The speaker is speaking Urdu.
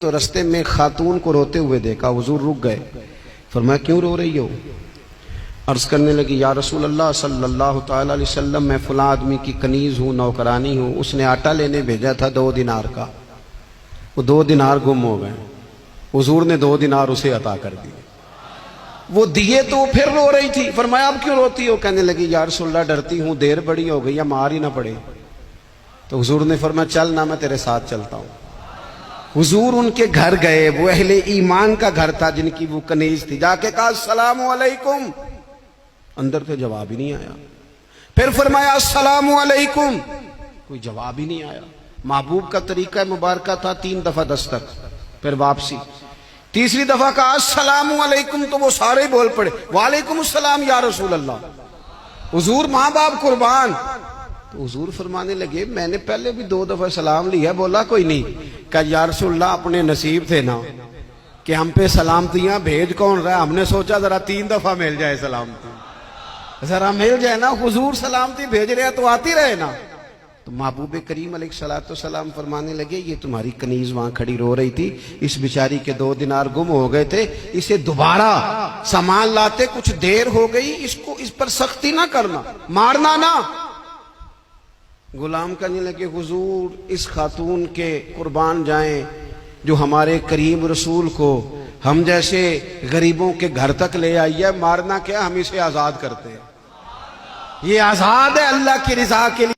تو رستے میں خاتون کو روتے ہوئے دیکھا، حضور رک گئے، فرمایا کیوں رو رہی ہو؟ عرض کرنے لگی یا رسول اللہ صلی اللہ تعالی علیہ وسلم میں فلاں آدمی کی کنیز ہوں، نوکرانی ہوں، اس نے آٹا لینے بھیجا تھا 2 دینار کا، وہ 2 دینار گم ہو گئے، حضور نے 2 دینار اسے عطا کر دیے، وہ دیے تو پھر رو رہی تھی، فرمایا اب کیوں روتی ہو؟ کہنے لگی یا رسول اللہ ڈرتی ہوں دیر بڑی ہو گئی یا مار ہی نہ پڑے۔ تو حضور نے فرمایا چل نہ، میں تیرے ساتھ چلتا ہوں۔ حضور ان کے گھر گئے، وہ اہل ایمان کا گھر تھا جن کی وہ کنیز تھی، جا کے کہا السلام علیکم، اندر سے جواب ہی نہیں آیا، پھر فرمایا السلام علیکم، کوئی جواب ہی نہیں آیا۔ محبوب کا طریقہ مبارکہ تھا 3 دفعہ دستک، پھر واپسی، تیسری دفعہ کہا السلام علیکم تو وہ سارے بول پڑے وعلیکم السلام یا رسول اللہ، حضور ماں باپ قربان۔ تو حضور فرمانے لگے میں نے پہلے بھی 2 دفعہ سلام لیا، بولا کوئی نہیں، کہ یا رسول اللہ اپنے نصیب تھے نا کہ ہم پہ سلامتیاں بھیج کون رہا ہے، ہم نے سوچا ذرا 3 دفعہ مل جائے سلامتی، ذرا مل جائے نا، حضور سلامتی بھیج رہے ہیں تو آتی رہے نا۔ تو محبوب کریم علیہ السلام فرمانے لگے یہ تمہاری کنیز وہاں کھڑی رو رہی تھی، اس بیچاری کے 2 دینار گم ہو گئے تھے، اسے دوبارہ سامان لاتے کچھ دیر ہو گئی، اس پر سختی نہ کرنا، مارنا نہ۔ غلام کہنے لگے حضور اس خاتون کے قربان جائیں جو ہمارے کریم رسول کو ہم جیسے غریبوں کے گھر تک لے آئی ہے، مارنا کیا، ہم اسے آزاد کرتے ہیں، یہ آزاد ہے اللہ کی رضا کے لیے۔